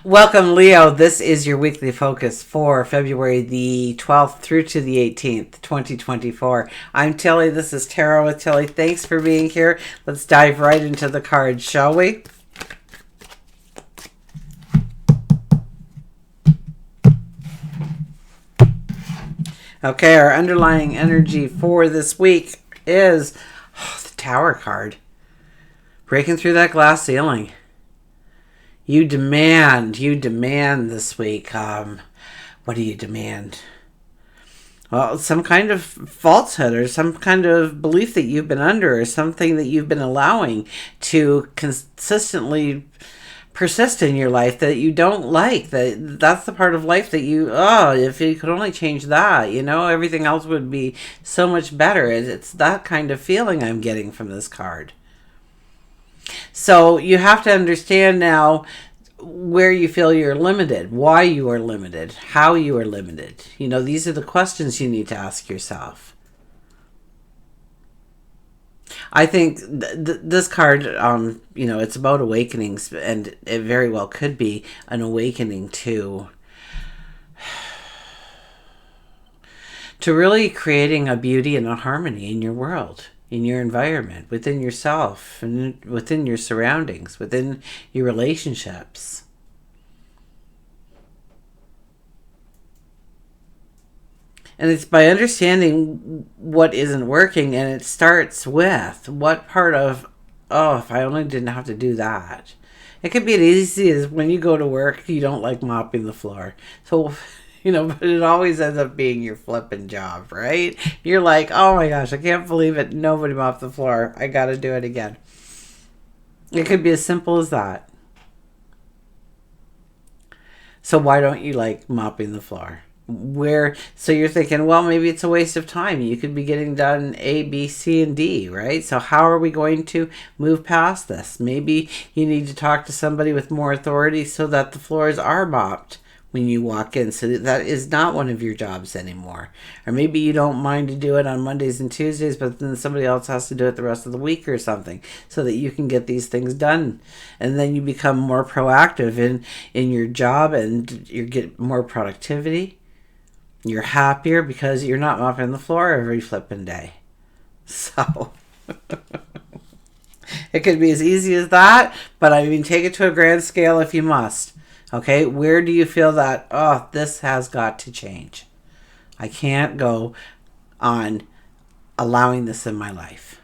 Welcome, Leo. This is your weekly focus for February the 12th through to the 18th, 2024. I'm Tilly. This is Tarot with Tilly. Thanks for being here. Let's dive right into the cards, shall we? Okay, our underlying energy for this week is the Tower card. Breaking through that glass ceiling. You demand this week. What do you demand? Well, some kind of falsehood or some kind of belief that you've been under or something that you've been allowing to consistently persist in your life that you don't like. That's the part of life that if you could only change that, everything else would be so much better. It's that kind of feeling I'm getting from this card. So you have to understand now where you feel you're limited, why you are limited, how you are limited. These are the questions you need to ask yourself. I think this card, it's about awakenings, and it very well could be an awakening to really creating a beauty and a harmony in your world, in your environment, within yourself, and within your surroundings, within your relationships. And it's by understanding what isn't working, and it starts with what part of, if I only didn't have to do that. It could be as easy as when you go to work, you don't like mopping the floor. So, but it always ends up being your flipping job, right? You're like, oh my gosh, I can't believe it. Nobody mopped the floor. I got to do it again. It could be as simple as that. So why don't you like mopping the floor? So you're thinking, well, maybe it's a waste of time. You could be getting done A, B, C, and D, right? So how are we going to move past this? Maybe you need to talk to somebody with more authority so that the floors are mopped when you walk in, so that is not one of your jobs anymore. Or maybe you don't mind to do it on Mondays and Tuesdays, but then somebody else has to do it the rest of the week or something, so that you can get these things done. And then you become more proactive in your job, and you get more productivity. You're happier because you're not mopping the floor every flipping day. So it could be as easy as that, but take it to a grand scale if you must. Okay, where do you feel that, this has got to change? I can't go on allowing this in my life.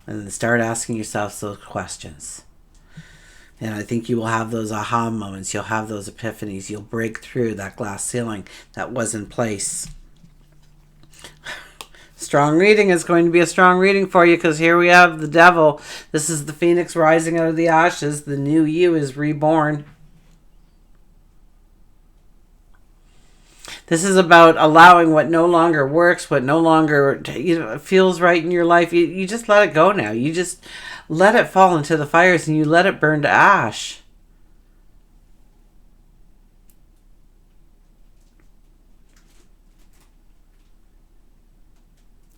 And then start asking yourself those questions. And I think you will have those aha moments. You'll have those epiphanies. You'll break through that glass ceiling that was in place. Strong reading is going to be a strong reading for you, because here we have the devil. This is the phoenix rising out of the ashes. The new you is reborn. This is about allowing what no longer works, what no longer feels right in your life. You just let it go now. You just let it fall into the fires, and you let it burn to ash.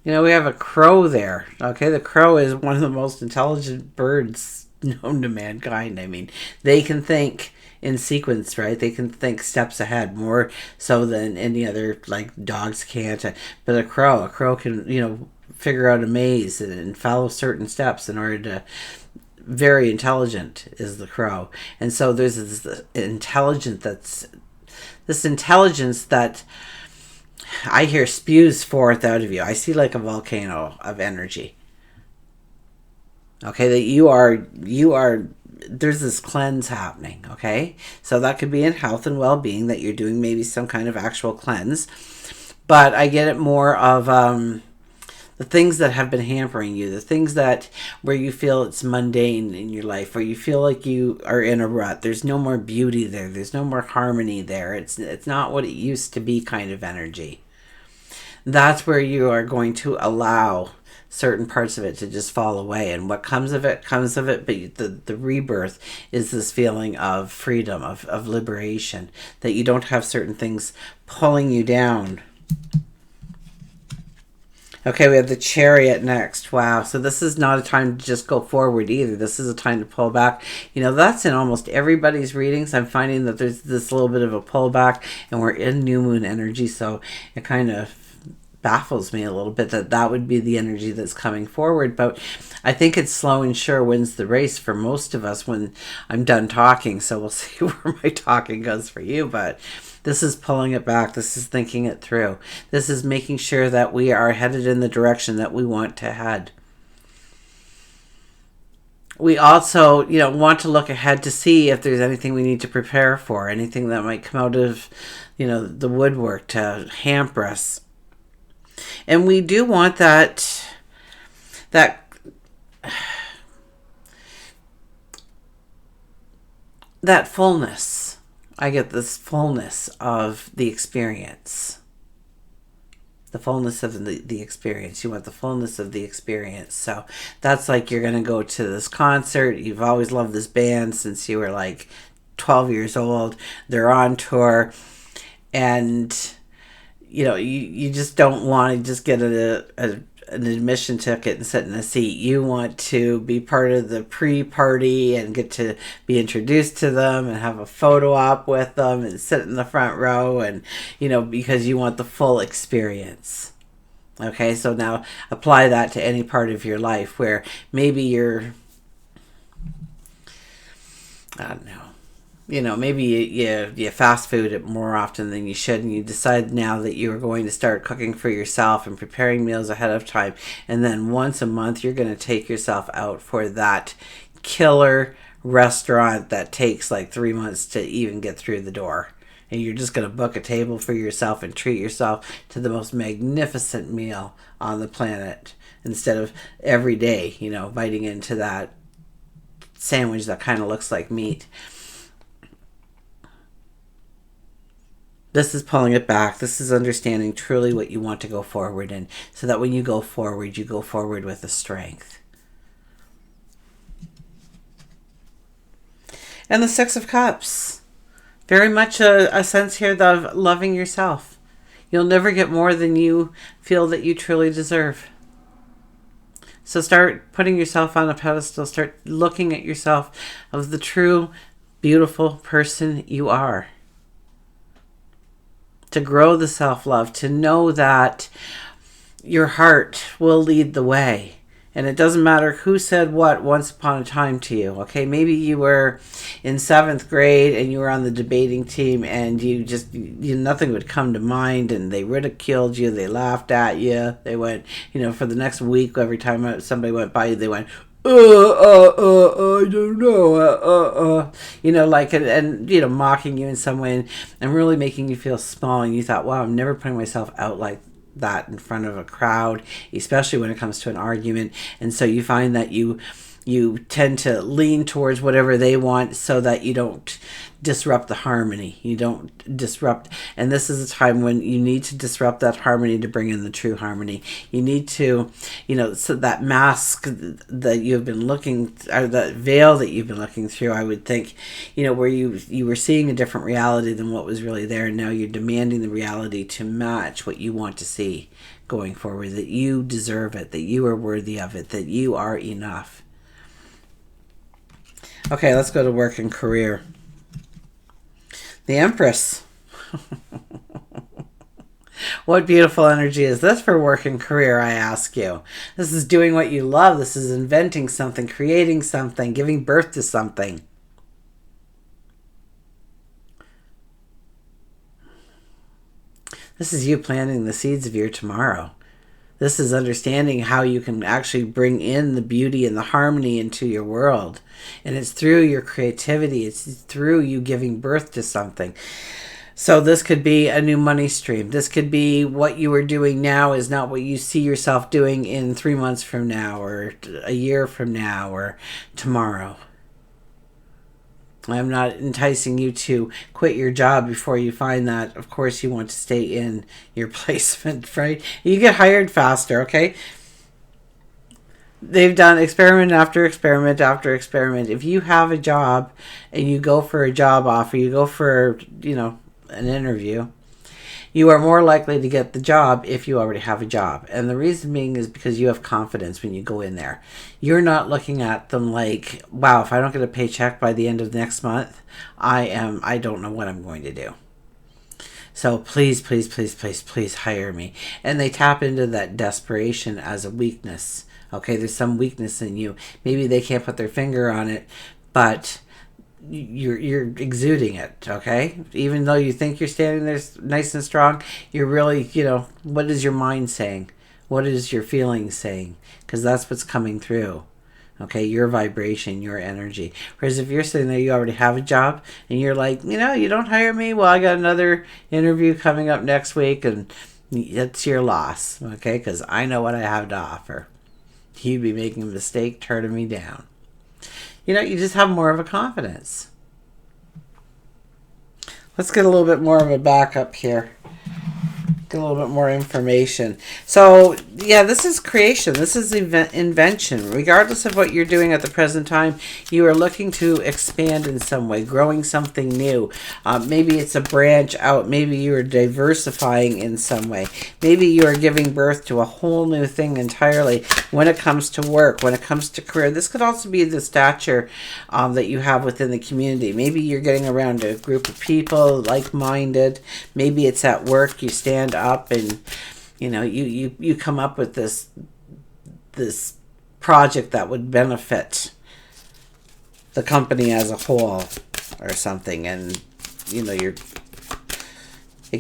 We have a crow there. Okay, the crow is one of the most intelligent birds known to mankind. They can think in sequence, right? They can think steps ahead, more so than any other, like dogs can't. But a crow can, figure out a maze and follow certain steps in order to. Very intelligent is the crow. And so there's this intelligence that I hear spews forth out of you. I see like a volcano of energy. Okay, that you are, there's this cleanse happening, okay? So that could be in health and well-being, that you're doing maybe some kind of actual cleanse. But I get it more of the things that have been hampering you, the things where you feel it's mundane in your life, where you feel like you are in a rut. There's no more beauty there. There's no more harmony there. It's not what it used to be kind of energy. That's where you are going to allow certain parts of it to just fall away. And what comes of it, comes of it. But the rebirth is this feeling of freedom, of liberation, that you don't have certain things pulling you down. Okay, we have the Chariot next. Wow. So this is not a time to just go forward either. This is a time to pull back. That's in almost everybody's readings. I'm finding that there's this little bit of a pullback, and we're in new moon energy. So it kind of baffles me a little bit that would be the energy that's coming forward. But I think it's slow and sure wins the race for most of us when I'm done talking. So we'll see where my talking goes for you. But this is pulling it back. This is thinking it through. This is making sure that we are headed in the direction that we want to head. We also, want to look ahead to see if there's anything we need to prepare for, anything that might come out of, the woodwork to hamper us. And we do want that fullness. I get this fullness of the experience. The fullness of the experience. You want the fullness of the experience. So that's like you're going to go to this concert. You've always loved this band since you were like 12 years old. They're on tour. And, you just don't want to just get an admission ticket and sit in a seat. You want to be part of the pre-party and get to be introduced to them and have a photo op with them and sit in the front row, and because you want the full experience. Okay, so now apply that to any part of your life where maybe you're, I don't know, maybe you fast food it more often than you should, and you decide now that you're going to start cooking for yourself and preparing meals ahead of time, and then once a month you're going to take yourself out for that killer restaurant that takes like 3 months to even get through the door, and you're just going to book a table for yourself and treat yourself to the most magnificent meal on the planet instead of every day, biting into that sandwich that kind of looks like meat. This is pulling it back. This is understanding truly what you want to go forward in, so that when you go forward with a strength. And the Six of Cups. Very much a sense here of loving yourself. You'll never get more than you feel that you truly deserve. So start putting yourself on a pedestal. Start looking at yourself as the true, beautiful person you are. To grow the self-love, to know that your heart will lead the way. And it doesn't matter who said what once upon a time to you, okay? Maybe you were in 7th grade and you were on the debating team, and nothing would come to mind, and they ridiculed you, they laughed at you, they went, for the next week, every time somebody went by you, they went, I don't know, and mocking you in some way, and really making you feel small. And you thought, wow, I'm never putting myself out like that in front of a crowd, especially when it comes to an argument. And so you find that you tend to lean towards whatever they want, so that you don't disrupt the harmony. You don't disrupt. And this is a time when you need to disrupt that harmony to bring in the true harmony. You need to, so that mask that you've been looking, or that veil that you've been looking through, I would think, where you were seeing a different reality than what was really there. And now you're demanding the reality to match what you want to see going forward, that you deserve it, that you are worthy of it, that you are enough. Okay, let's go to work and career. The Empress. What beautiful energy is this for work and career, I ask you? This is doing what you love. This is inventing something, creating something, giving birth to something. This is you planting the seeds of your tomorrow. This is understanding how you can actually bring in the beauty and the harmony into your world. And it's through your creativity. It's through you giving birth to something. So this could be a new money stream. This could be what you are doing now is not what you see yourself doing in 3 months from now, or a year from now, or tomorrow. I'm not enticing you to quit your job before you find that. Of course, you want to stay in your placement, right? You get hired faster, okay? They've done experiment after experiment after experiment. If you have a job and you go for a job offer, you go for, an interview, You are more likely to get the job if you already have a job. And the reason being is because you have confidence when you go in there. You're not looking at them like, wow, if I don't get a paycheck by the end of next month, I don't know what I'm going to do. So please, please, please, please, please hire me. And they tap into that desperation as a weakness. Okay, there's some weakness in you. Maybe they can't put their finger on it, but you're exuding it. Okay, even though you think you're standing there nice and strong, you're really, what is your mind saying? What is your feelings saying? Because that's what's coming through. Okay, your vibration, your energy. Whereas if you're sitting there, you already have a job, and you're like, you don't hire me. Well, I got another interview coming up next week, and it's your loss. Okay, because I know what I have to offer. You'd be making a mistake turning me down. You just have more of a confidence. Let's get a little bit more of a backup here. Get a little bit more information. So, yeah, this is creation. This is invention. Regardless of what you're doing at the present time, you are looking to expand in some way, growing something new. Maybe it's a branch out. Maybe you are diversifying in some way. Maybe you are giving birth to a whole new thing entirely when it comes to work, when it comes to career. This could also be the stature that you have within the community. Maybe you're getting around a group of people, like-minded. Maybe it's at work. You stand up and you come up with this project that would benefit the company as a whole or something, and it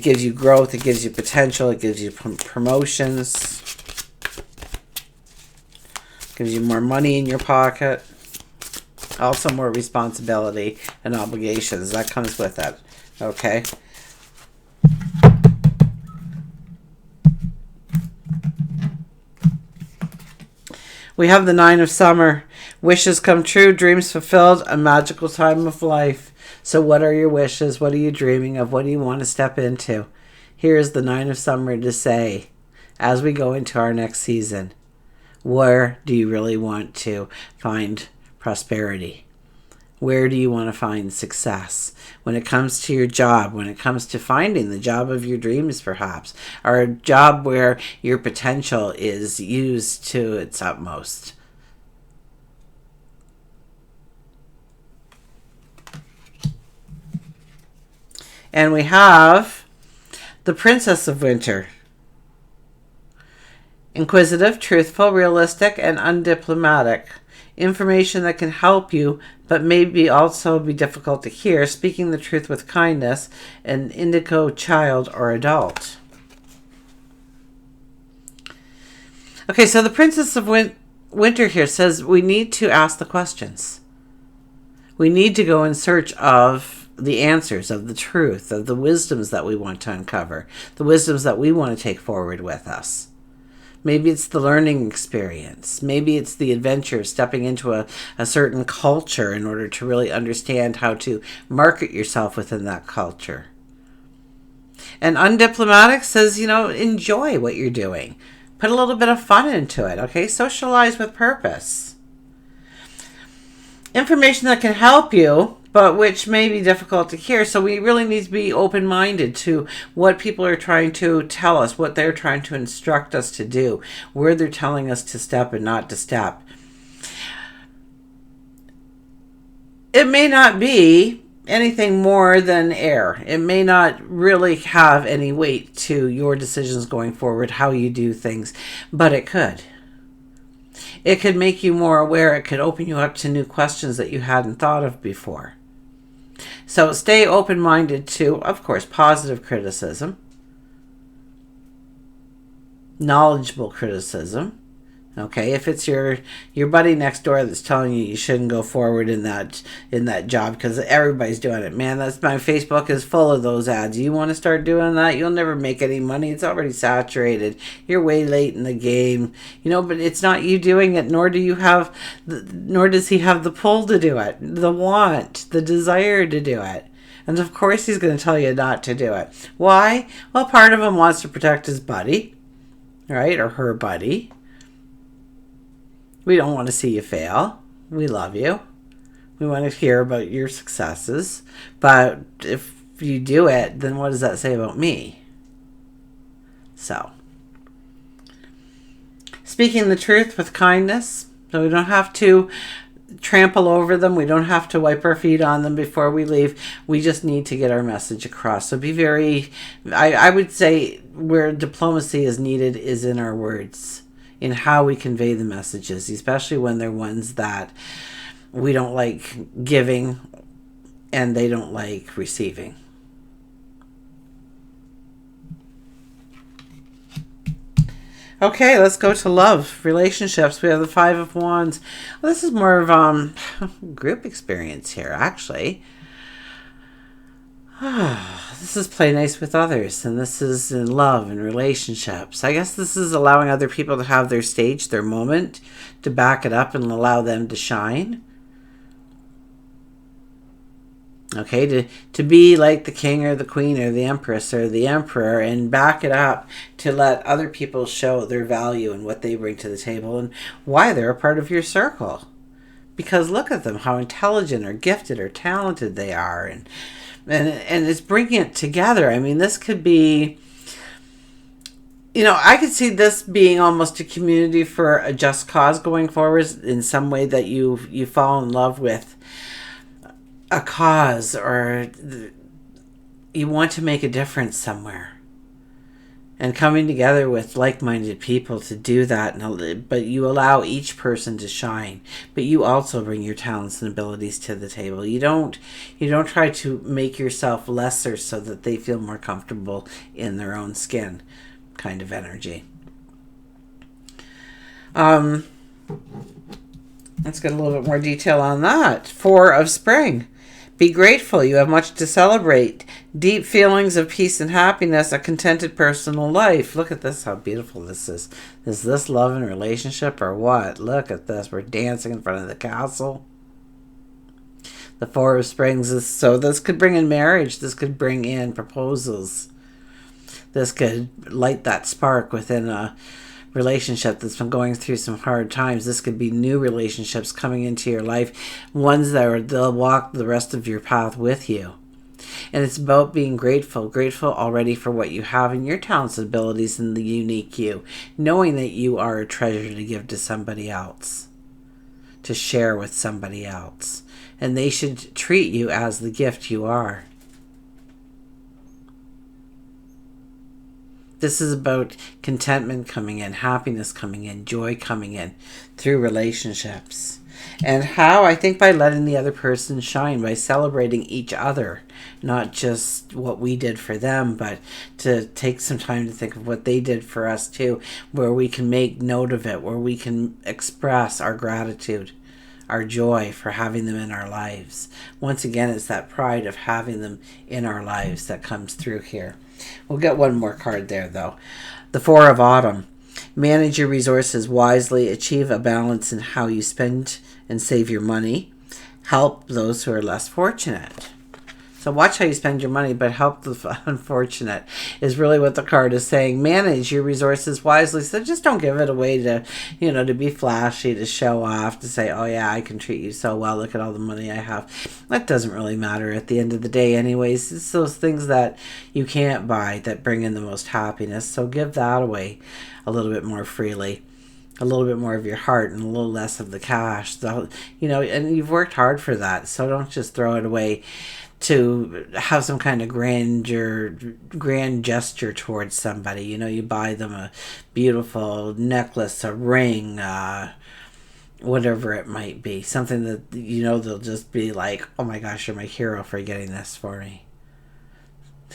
gives you growth, it gives you potential, it gives you promotions, gives you more money in your pocket, also more responsibility and obligations that comes with it. Okay. We have the 9 of Summer. Wishes come true, dreams fulfilled, a magical time of life. So what are your wishes? What are you dreaming of? What do you want to step into? Here is the 9 of Summer to say, as we go into our next season, where do you really want to find prosperity? Where do you want to find success? When it comes to your job, when it comes to finding the job of your dreams perhaps, or a job where your potential is used to its utmost. And we have the Princess of Winter. Inquisitive, truthful, realistic, and undiplomatic. Information that can help you, but maybe also be difficult to hear. Speaking the truth with kindness. An indigo child or adult. Okay, so the Princess of Winter here says we need to ask the questions. We need to go in search of the answers, of the truth, of the wisdoms that we want to uncover, the wisdoms that we want to take forward with us. Maybe it's the learning experience. Maybe it's the adventure of stepping into a certain culture in order to really understand how to market yourself within that culture. And undiplomatic says, enjoy what you're doing. Put a little bit of fun into it, okay? Socialize with purpose. Information that can help you, but which may be difficult to hear. So we really need to be open-minded to what people are trying to tell us, what they're trying to instruct us to do, where they're telling us to step and not to step. It may not be anything more than air. It may not really have any weight to your decisions going forward, how you do things, but it could. It could make you more aware. It could open you up to new questions that you hadn't thought of before. So stay open-minded to, of course, positive criticism, knowledgeable criticism. Okay, if it's your buddy next door that's telling you shouldn't go forward in that job because everybody's doing it, man, that's my Facebook is full of those ads. You want to start doing that? You'll never make any money. It's already saturated. You're way late in the game, but it's not you doing it, nor does he have the pull to do it, the want, the desire to do it. And of course he's going to tell you not to do it. Why? Well, part of him wants to protect his buddy, right, or her buddy. We don't want to see you fail. We love you. We want to hear about your successes. But if you do it, then what does that say about me? So, speaking the truth with kindness, so we don't have to trample over them. We don't have to wipe our feet on them before we leave. We just need to get our message across. So be very, I would say where diplomacy is needed is in our words, in how we convey the messages, especially when they're ones that we don't like giving and they don't like receiving. Okay, let's go to love, relationships. We have the Five of Wands. Well, this is more of group experience here, actually. This is play nice with others, and this is in love and relationships. I guess this is allowing other people to have their stage, their moment, to back it up and allow them to shine. Okay, to be like the king or the queen or the empress or the emperor and back it up to let other people show their value and what they bring to the table and why they're a part of your circle. Because look at them, how intelligent or gifted or talented they are. And it's bringing it together. I mean, this could be, I could see this being almost a community for a just cause going forward in some way that you fall in love with a cause, or you want to make a difference somewhere, and coming together with like-minded people to do that. But you allow each person to shine, but you also bring your talents and abilities to the table. You don't try to make yourself lesser so that they feel more comfortable in their own skin, kind of energy. Let's get a little bit more detail on that. Four of Spring. Be grateful. You have much to celebrate. Deep feelings of peace and happiness, a contented personal life. Look at this, how beautiful this is. Is this love and relationship or what? Look at this. We're dancing in front of the castle. The Four of Springs is, so this could bring in marriage. This could bring in proposals. This could light that spark within a relationship that's been going through some hard times. This could be new relationships coming into your life, ones that they'll walk the rest of your path with you. And it's about being grateful already for what you have and your talents and abilities and the unique you, knowing that you are a treasure to give to somebody else, to share with somebody else, and they should treat you as the gift you are. This is about contentment coming in, happiness coming in, joy coming in through relationships. And how? I think by letting the other person shine, by celebrating each other, not just what we did for them, but to take some time to think of what they did for us too, where we can make note of it, where we can express our gratitude, our joy for having them in our lives. Once again, it's that pride of having them in our lives that comes through here. We'll get one more card there, though. The Four of Autumn. Manage your resources wisely. Achieve a balance in how you spend and save your money. Help those who are less fortunate. So watch how you spend your money, but help the unfortunate is really what the card is saying. Manage your resources wisely. So just don't give it away to, to be flashy, to show off, to say, oh yeah, I can treat you so well. Look at all the money I have. That doesn't really matter at the end of the day anyways. It's those things that you can't buy that bring in the most happiness. So give that away a little bit more freely. A little bit more of your heart and a little less of the cash. So, and you've worked hard for that. So don't just throw it away to have some kind of grand gesture towards somebody. You buy them a beautiful necklace, a ring, whatever it might be. Something that, they'll just be like, oh my gosh, you're my hero for getting this for me.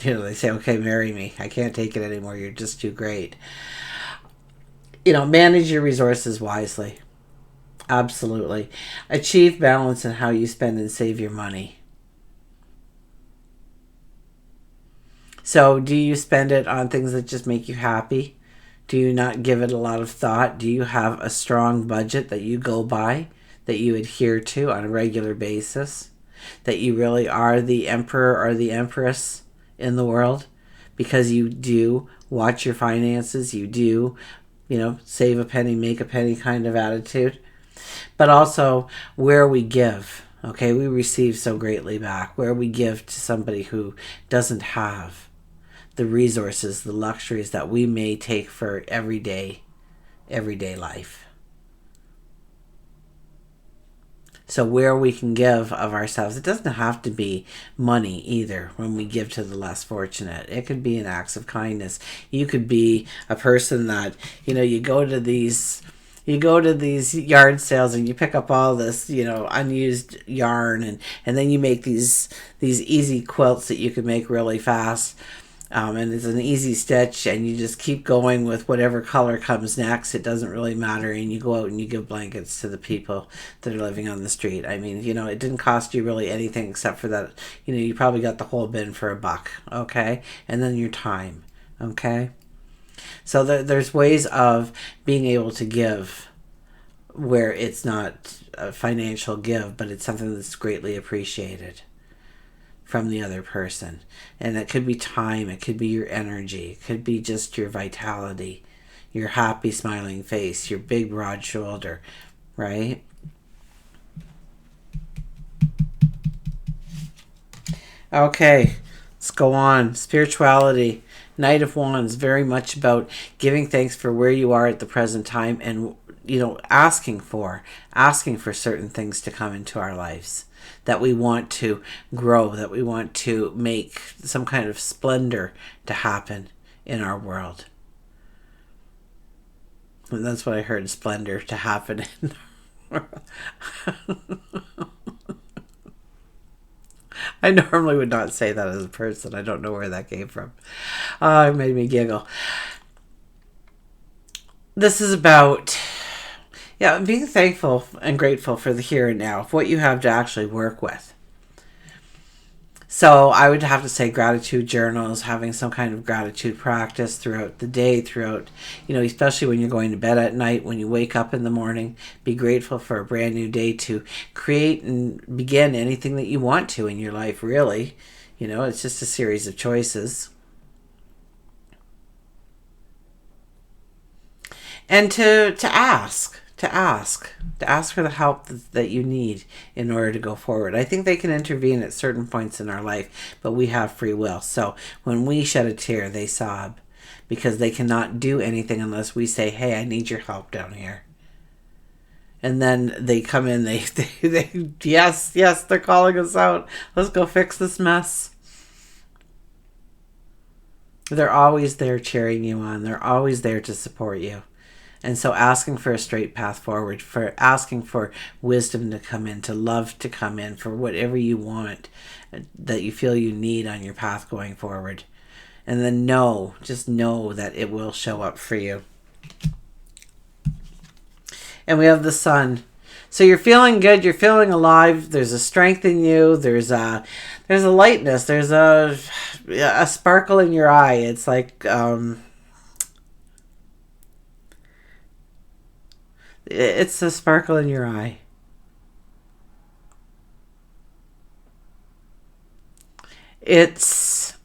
They say, okay, marry me. I can't take it anymore. You're just too great. Manage your resources wisely. Absolutely. Achieve balance in how you spend and save your money. So do you spend it on things that just make you happy? Do you not give it a lot of thought? Do you have a strong budget that you go by, that you adhere to on a regular basis? That you really are the emperor or the empress in the world? Because you do watch your finances, you do, save a penny, make a penny kind of attitude. But also where we give, okay? We receive so greatly back. Where we give to somebody who doesn't have. the resources, the luxuries that we may take for everyday life. So where we can give of ourselves, it doesn't have to be money either when we give to the less fortunate. It could be in acts of kindness. You could be a person that, you go to these yard sales and you pick up all this, unused yarn, and then you make these easy quilts that you can make really fast. And it's an easy stitch, and you just keep going with whatever color comes next. It doesn't really matter, and you go out and you give blankets to the people that are living on the street. I mean, it didn't cost you really anything except for that, you probably got the whole bin for $1, okay? And then your time, okay? So there's ways of being able to give where it's not a financial give, but it's something that's greatly appreciated from the other person. And it could be time, it could be your energy, it could be just your vitality, your happy smiling face, your big broad shoulder, right? Okay, let's go on. Spirituality. Knight of Wands, very much about giving thanks for where you are at the present time, and asking for certain things to come into our lives, that we want to grow, that we want to make some kind of splendor to happen in our world. And that's what I heard, splendor to happen in our world. I normally would not say that as a person. I don't know where that came from. It made me giggle. This is about being thankful and grateful for the here and now, of what you have to actually work with. So I would have to say gratitude journals, having some kind of gratitude practice throughout the day, especially when you're going to bed at night, when you wake up in the morning, be grateful for a brand new day to create and begin anything that you want to in your life, really. It's just a series of choices. And to ask for the help that you need in order to go forward. I think they can intervene at certain points in our life, but we have free will. So when we shed a tear, they sob, because they cannot do anything unless we say, hey, I need your help down here. And then they come in, they yes, they're calling us out. Let's go fix this mess. They're always there cheering you on. They're always there to support you. And so asking for a straight path forward, for asking for wisdom to come in, to love to come in, for whatever you want that you feel you need on your path going forward. And then just know that it will show up for you. And we have the Sun. So you're feeling good, you're feeling alive, there's a strength in you, there's a lightness, there's a sparkle in your eye. It's like it's a sparkle in your eye. It's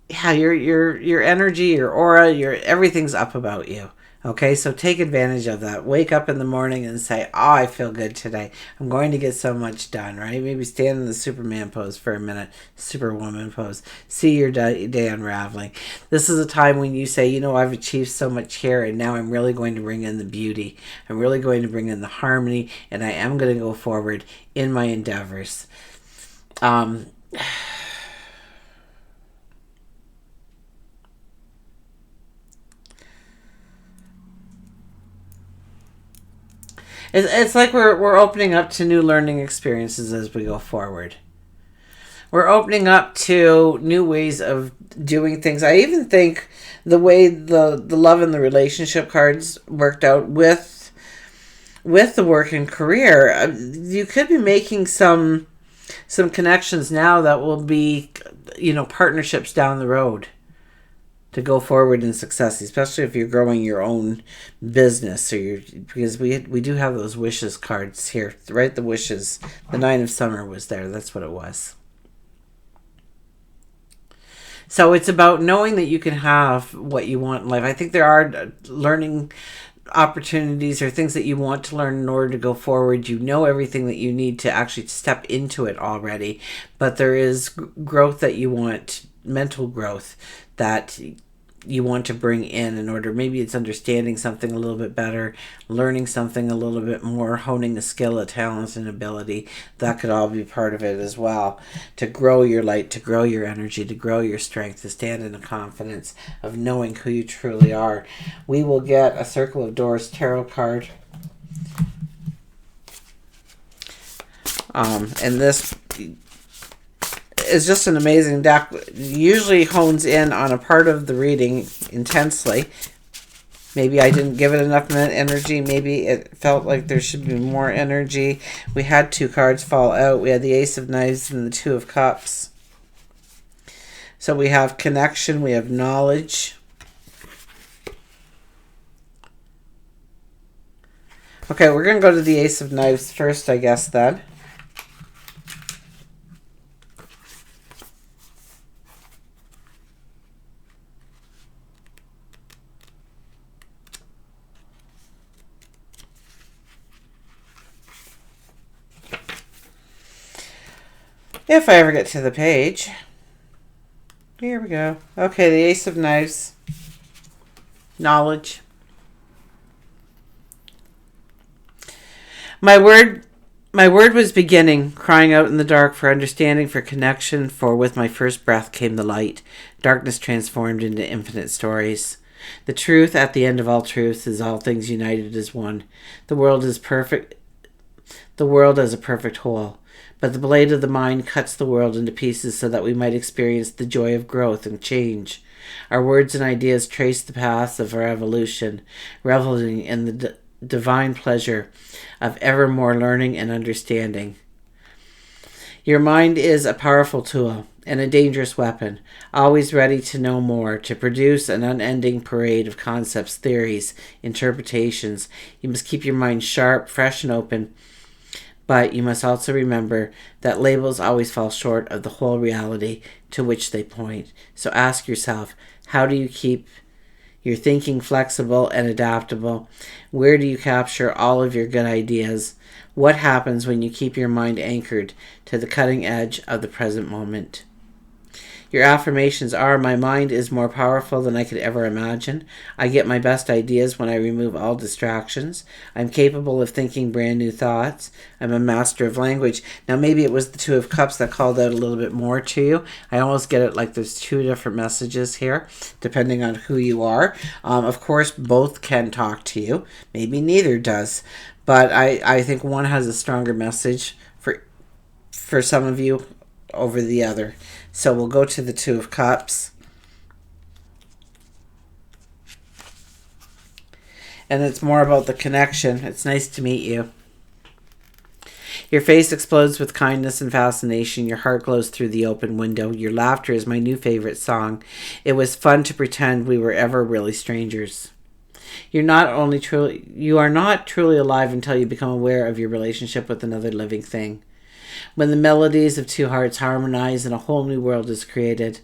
your energy, your aura, everything's up about you. Okay, so take advantage of that. Wake up in the morning and say, oh, I feel good today. I'm going to get so much done, right? Maybe stand in the Superman pose for a minute, Superwoman pose. See your day unraveling. This is a time when you say, I've achieved so much here, and now I'm really going to bring in the beauty. I'm really going to bring in the harmony, and I am going to go forward in my endeavors. It's like we're opening up to new learning experiences as we go forward. We're opening up to new ways of doing things. I even think the way the love and the relationship cards worked out with the work and career, you could be making some connections now that will be, partnerships down the road to go forward in success, especially if you're growing your own business, because we do have those wishes cards here, right? The wishes, the 9 of Summer was there. That's what it was. So it's about knowing that you can have what you want in life. I think there are learning opportunities or things that you want to learn in order to go forward. You know everything that you need to actually step into it already, but there is growth that you want, mental growth that you want to bring in order. Maybe it's understanding something a little bit better, learning something a little bit more, honing a skill, a talent, and ability. That could all be part of it as well. To grow your light, to grow your energy, to grow your strength, to stand in the confidence of knowing who you truly are. We will get a Circle of Doors tarot card. And this is just an amazing deck. Usually hones in on a part of the reading intensely. Maybe I didn't give it enough energy. Maybe it felt like there should be more energy. We had 2 cards fall out. We had the Ace of Knives and the 2 of Cups. So we have connection. We have knowledge. Okay, we're going to go to the Ace of Knives first, I guess, then. If I ever get to the page. Here we go. Okay, the Ace of Knives. Knowledge. My word was beginning, crying out in the dark for understanding, for connection, for with my first breath came the light. Darkness transformed into infinite stories. The truth at the end of all truths is all things united as one. The world is perfect. The world as a perfect whole. But the blade of the mind cuts the world into pieces so that we might experience the joy of growth and change. Our words and ideas trace the paths of our evolution, reveling in the divine pleasure of ever more learning and understanding. Your mind is a powerful tool and a dangerous weapon, always ready to know more, to produce an unending parade of concepts, theories, interpretations. You must keep your mind sharp, fresh, and open. But you must also remember that labels always fall short of the whole reality to which they point. So ask yourself, how do you keep your thinking flexible and adaptable? Where do you capture all of your good ideas? What happens when you keep your mind anchored to the cutting edge of the present moment? Your affirmations are, my mind is more powerful than I could ever imagine. I get my best ideas when I remove all distractions. I'm capable of thinking brand new thoughts. I'm a master of language. Now, maybe it was the 2 of Cups that called out a little bit more to you. I almost get it like there's 2 different messages here, depending on who you are. Of course, both can talk to you. Maybe neither does. But I think one has a stronger message for some of you over the other. So we'll go to the 2 of Cups. And it's more about the connection. It's nice to meet you. Your face explodes with kindness and fascination. Your heart glows through the open window. Your laughter is my new favorite song. It was fun to pretend we were ever really strangers. You are not truly alive until you become aware of your relationship with another living thing. When the melodies of 2 hearts harmonize and a whole new world is created.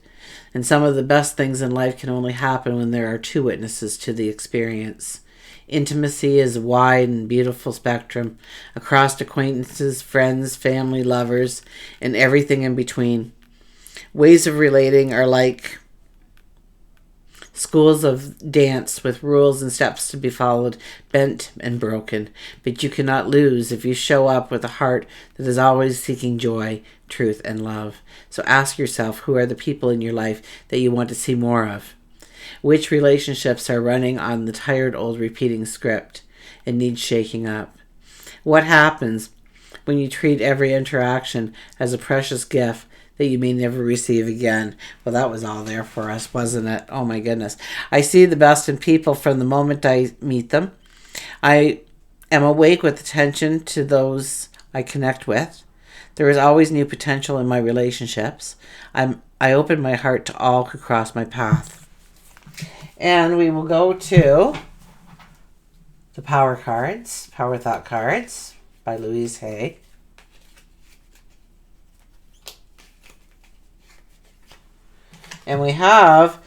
And some of the best things in life can only happen when there are 2 witnesses to the experience. Intimacy is a wide and beautiful spectrum across acquaintances, friends, family, lovers, and everything in between. Ways of relating are like schools of dance with rules and steps to be followed, bent and broken. But you cannot lose if you show up with a heart that is always seeking joy, truth, and love. So ask yourself, who are the people in your life that you want to see more of? Which relationships are running on the tired old repeating script and need shaking up? What happens when you treat every interaction as a precious gift that you may never receive again? Well, that was all there for us, wasn't it? Oh my goodness. I see the best in people from the moment I meet them. I am awake with attention to those I connect with. There is always new potential in my relationships. I open my heart to all who cross my path. And we will go to the Power cards, Power Thought cards by Louise Hay. And we have,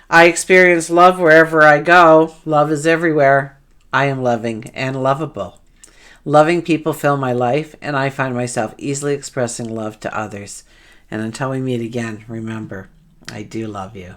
I experience love wherever I go. Love is everywhere. I am loving and lovable. Loving people fill my life, and I find myself easily expressing love to others. And until we meet again, remember, I do love you.